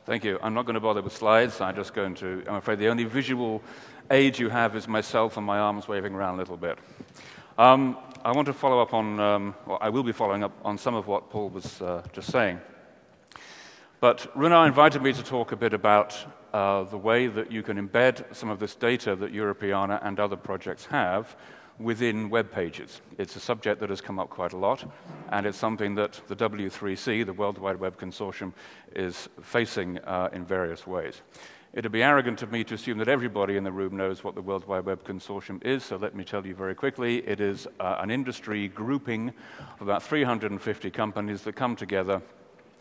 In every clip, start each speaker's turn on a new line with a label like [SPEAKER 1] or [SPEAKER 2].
[SPEAKER 1] Thank you. I'm not going to bother with slides. I'm afraid the only visual aid you have is myself and my arms waving around a little bit. I want to follow up on, well, I will be following up on some of what Paul was just saying. But Runar invited me to talk a bit about the way that you can embed some of this data that Europeana and other projects have within web pages. It's a subject that has come up quite a lot, and it's something that the W3C, the World Wide Web Consortium, is facing in various ways. It would be arrogant of me to assume that everybody in the room knows what the World Wide Web Consortium is, so let me tell you very quickly. It is an industry grouping of about 350 companies that come together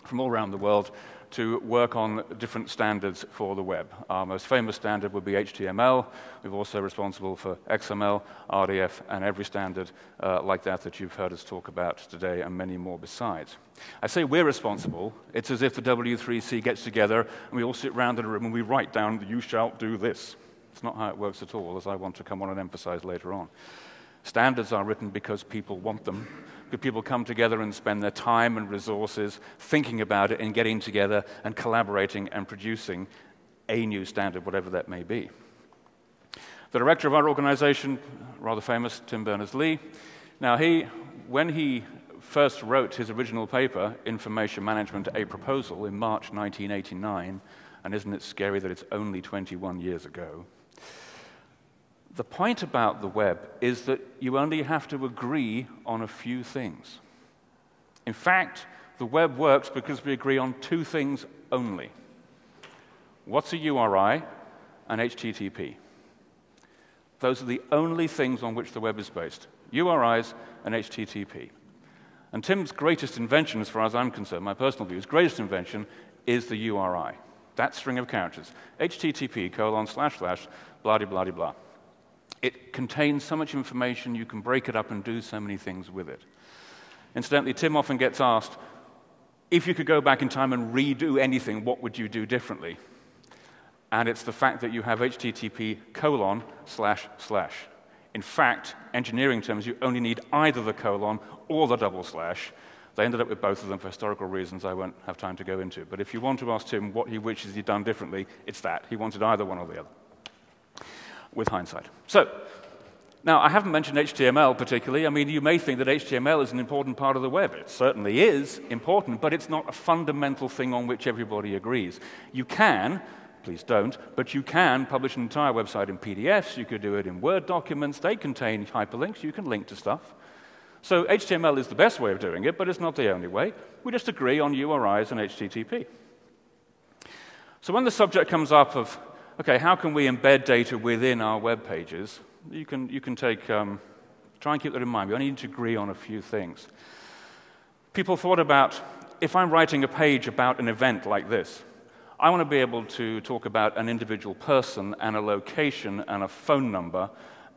[SPEAKER 1] from all around the world to work on different standards for the web. Our most famous standard would be HTML. We're also responsible for XML, RDF, and every standard like that you've heard us talk about today, and many more besides. I say we're responsible. It's as if the W3C gets together and we all sit around in a room and we write down, "You shall do this." It's not how it works at all, as I want to come on and emphasize later on. Standards are written because people want them. People come together and spend their time and resources thinking about it and getting together and collaborating and producing a new standard, whatever that may be. The director of our organization, rather famous, Tim Berners-Lee. Now, when he first wrote his original paper, Information Management, A Proposal, in March 1989, and isn't it scary that it's only 21 years ago, the point about the web is that you only have to agree on a few things. In fact, the web works because we agree on two things only. What's a URI and HTTP? Those are the only things on which the web is based. URIs and HTTP. And Tim's greatest invention, as far as I'm concerned, my personal view, his greatest invention is the URI. That string of characters. HTTP : blah, blah, blah, blah. It contains so much information, you can break it up and do so many things with it. Incidentally, Tim often gets asked, if you could go back in time and redo anything, what would you do differently? And it's the fact that you have HTTP : //. In fact, engineering terms, you only need either the colon or the double slash. They ended up with both of them for historical reasons I won't have time to go into. But if you want to ask Tim what he wishes he'd done differently, it's that. He wanted either one or the other, with hindsight. So, now, I haven't mentioned HTML particularly. I mean, you may think that HTML is an important part of the web. It certainly is important, but it's not a fundamental thing on which everybody agrees. You can, please don't, but you can publish an entire website in PDFs. You could do it in Word documents. They contain hyperlinks. You can link to stuff. So HTML is the best way of doing it, but it's not the only way. We just agree on URIs and HTTP. So when the subject comes up of, okay, how can we embed data within our web pages? You can take, try and keep that in mind. We only need to agree on a few things. People thought about, if I'm writing a page about an event like this, I want to be able to talk about an individual person and a location and a phone number,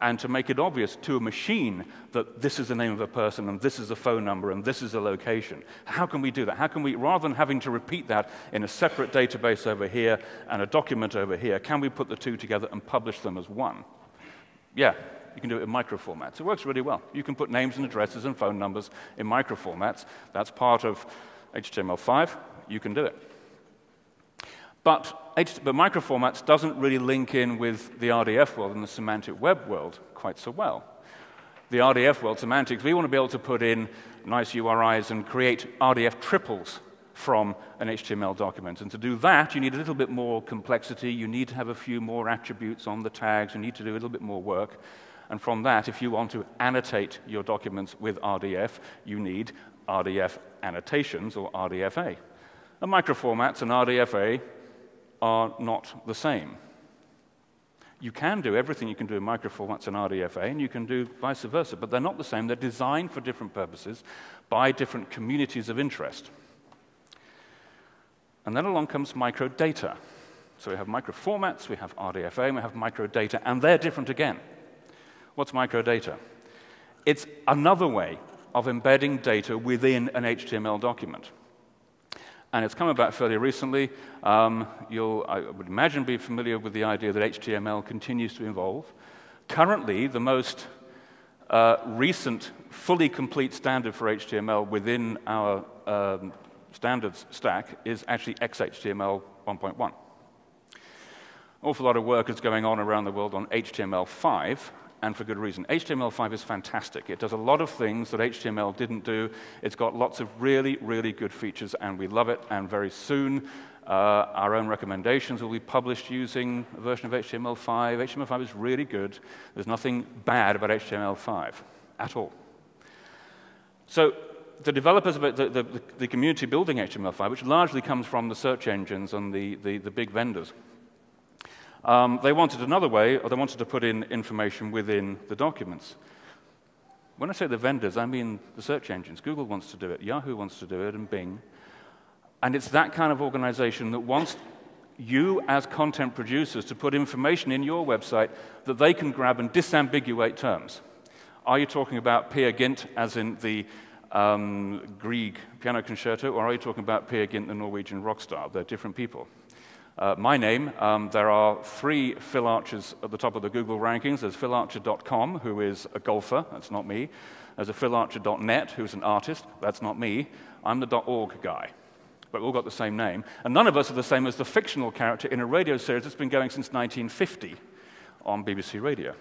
[SPEAKER 1] and to make it obvious to a machine that this is the name of a person and this is a phone number and this is a location. How can we do that? How can we, rather than having to repeat that in a separate database over here and a document over here, can we put the two together and publish them as one? Yeah, you can do it in micro formats. It works really well. You can put names and addresses and phone numbers in micro formats. That's part of HTML5. You can do it. But micro formats doesn't really link in with the RDF world and the semantic web world quite so well. The RDF world, semantics, we want to be able to put in nice URIs and create RDF triples from an HTML document. And to do that, you need a little bit more complexity. You need to have a few more attributes on the tags. You need to do a little bit more work. And from that, if you want to annotate your documents with RDF, you need RDF annotations, or RDFA. And microformats and RDFA are not the same. You can do everything you can do in microformats and RDFA, and you can do vice versa, but they're not the same. They're designed for different purposes by different communities of interest. And then along comes microdata. So we have microformats, we have RDFA, and we have microdata, and they're different again. What's microdata? It's another way of embedding data within an HTML document. And it's come about fairly recently. You'll, I would imagine, be familiar with the idea that HTML continues to evolve. Currently, the most recent, fully complete standard for HTML within our standards stack is actually XHTML 1.1. Awful lot of work is going on around the world on HTML5, and for good reason. HTML5 is fantastic. It does a lot of things that HTML didn't do. It's got lots of really, really good features, and we love it. And very soon, our own recommendations will be published using a version of HTML5. HTML5 is really good. There's nothing bad about HTML5 at all. So the developers, the community building HTML5, which largely comes from the search engines and the big vendors, they wanted another way, or they wanted to put in information within the documents. When I say the vendors, I mean the search engines. Google wants to do it, Yahoo wants to do it, and Bing. And it's that kind of organization that wants you as content producers to put information in your website that they can grab and disambiguate terms. Are you talking about Peer Gynt, as in the Grieg piano concerto, or are you talking about Peer Gynt, the Norwegian rock star? They're different people. My name, there are 3 Phil Archers at the top of the Google rankings. There's philarcher.com, who is a golfer. That's not me. There's a philarcher.net, who's an artist. That's not me. I'm the .org guy. But we've all got the same name. And none of us are the same as the fictional character in a radio series that's been going since 1950 on BBC Radio.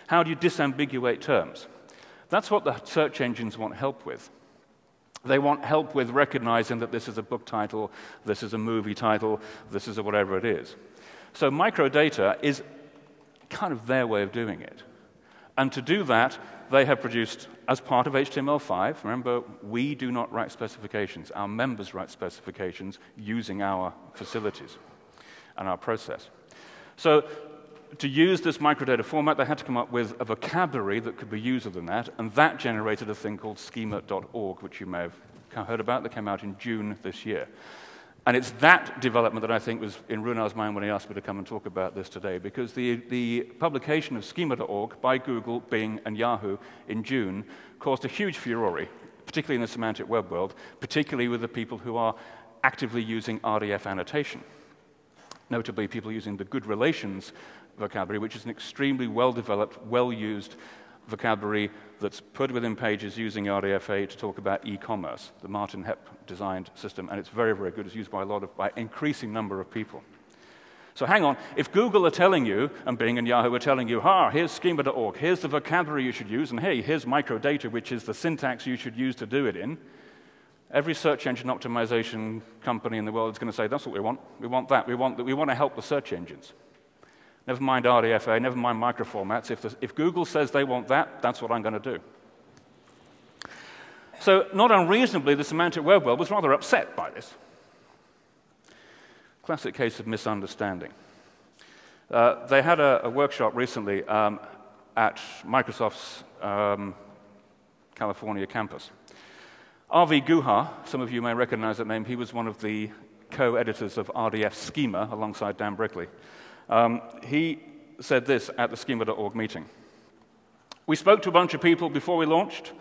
[SPEAKER 1] How do you disambiguate terms? That's what the search engines want help with. They want help with recognizing that this is a book title, this is a movie title, this is a whatever it is. So microdata is kind of their way of doing it. And to do that, they have produced, as part of HTML5, remember, we do not write specifications. Our members write specifications using our facilities and our process. So to use this microdata format, they had to come up with a vocabulary that could be used than that, and that generated a thing called schema.org, which you may have heard about, that came out in June this year. And it's that development that I think was in Runar's mind when he asked me to come and talk about this today, because the publication of schema.org by Google, Bing, and Yahoo in June caused a huge furore, particularly in the semantic web world, particularly with the people who are actively using RDF annotation. Notably, people using the good relations vocabulary, which is an extremely well-developed, well-used vocabulary that's put within pages using RDFA to talk about e-commerce, the Martin Hepp designed system, and it's very, very good. It's used by by increasing number of people. So hang on, if Google are telling you, and Bing and Yahoo are telling you, here's schema.org, here's the vocabulary you should use, and hey, here's microdata, which is the syntax you should use to do it in, every search engine optimization company in the world is going to say, that's what we want. We want that. We want to help the search engines. Never mind RDFA, never mind microformats. If Google says they want that, that's what I'm going to do. So not unreasonably, the semantic web world was rather upset by this. Classic case of misunderstanding. They had a workshop recently at Microsoft's California campus. R.V. Guha, some of you may recognize that name, he was one of the co-editors of RDF Schema alongside Dan Brickley. He said this at the schema.org meeting. We spoke to a bunch of people before we launched.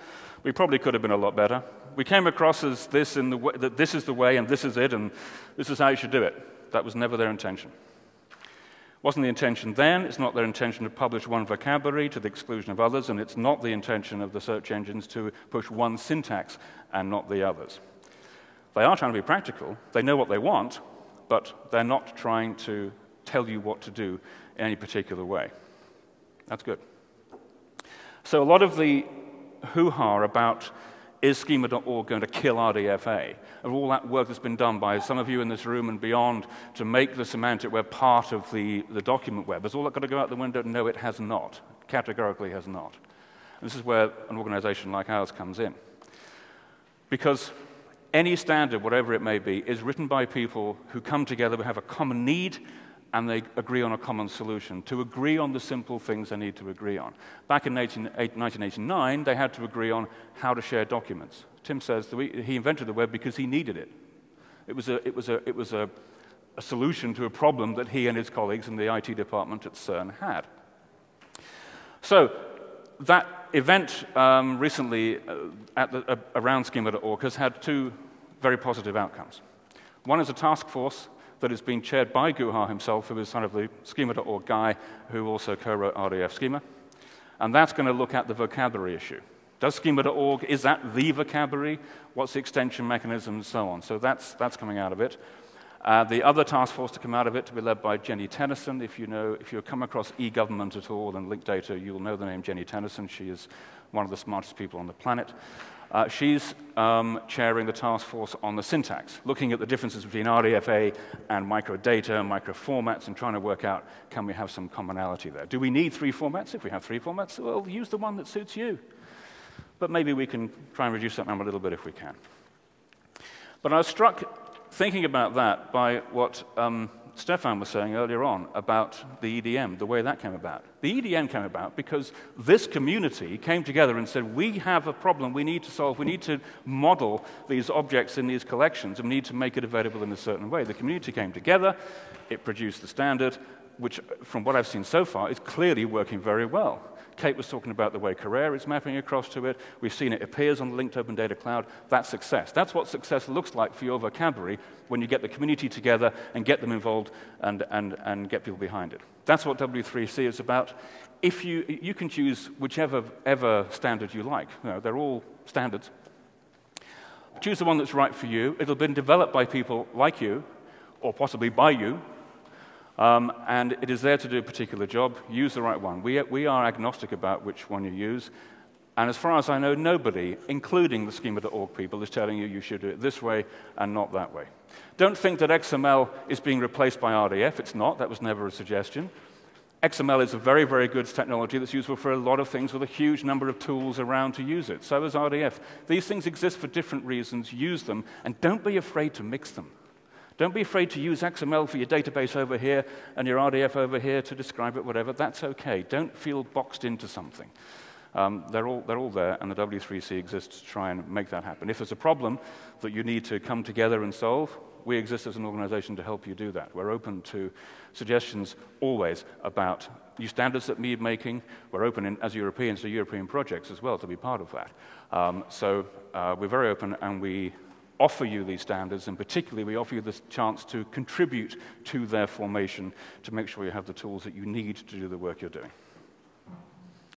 [SPEAKER 1] We probably could have been a lot better. We came across as this, that this is the way and this is it and this is how you should do it. That was never their intention. Wasn't the intention then, it's not their intention to publish one vocabulary to the exclusion of others, and it's not the intention of the search engines to push one syntax and not the others. They are trying to be practical, they know what they want, but they're not trying to tell you what to do in any particular way. That's good. So a lot of the hoo-ha about is schema.org going to kill RDFA, of all that work that's been done by some of you in this room and beyond to make the semantic web part of the document web, has all that got to go out the window? No, it has not. Categorically has not. And this is where an organization like ours comes in. Because any standard, whatever it may be, is written by people who come together, who have a common need, and they agree on a common solution, to agree on the simple things they need to agree on. Back in 1989, they had to agree on how to share documents. Tim says that he invented the web because he needed it. It was a solution to a problem that he and his colleagues in the IT department at CERN had. So that event recently around schema.org has had 2 very positive outcomes. One is a task force that is being chaired by Guha himself, who is kind of the schema.org guy who also co-wrote RDF Schema. And that's going to look at the vocabulary issue. Does schema.org, is that the vocabulary? What's the extension mechanism and so on? So that's coming out of it. The other task force to come out of it to be led by Jenny Tennyson. If you come across e-government at all and linked data, you'll know the name Jenny Tennyson. She is one of the smartest people on the planet. She's chairing the task force on the syntax, looking at the differences between RDFA and microdata and microformats and trying to work out, can we have some commonality there? Do we need 3 formats? If we have 3 formats, well, use the one that suits you. But maybe we can try and reduce that number a little bit if we can. But I was struck thinking about that by what Stefan was saying earlier on about the EDM, the way that came about. The EDM came about because this community came together and said, we have a problem we need to solve. We need to model these objects in these collections, and we need to make it available in a certain way. The community came together. It produced the standard, which, from what I've seen so far, is clearly working very well. Kate was talking about the way Carrera is mapping across to it. We've seen it appears on the linked Open Data Cloud. That's success. That's what success looks like for your vocabulary when you get the community together and get them involved and get people behind it. That's what W3C is about. If you can choose whichever standard you like. They're all standards. Choose the one that's right for you. It'll have been developed by people like you, or possibly by you. And it is there to do a particular job. Use the right one. We are agnostic about which one you use. And as far as I know, nobody, including the schema.org people, is telling you should do it this way and not that way. Don't think that XML is being replaced by RDF. It's not. That was never a suggestion. XML is a very, very good technology that's useful for a lot of things with a huge number of tools around to use it. So is RDF. These things exist for different reasons. Use them. And don't be afraid to mix them. Don't be afraid to use XML for your database over here and your RDF over here to describe it, whatever. That's OK. Don't feel boxed into something. They're all there, and the W3C exists to try and make that happen. If there's a problem that you need to come together and solve, we exist as an organization to help you do that. We're open to suggestions always about new standards that need making. We're open, as Europeans, to European projects as well to be part of that. So we're very open, and we offer you these standards, and particularly we offer you the chance to contribute to their formation to make sure you have the tools that you need to do the work you're doing.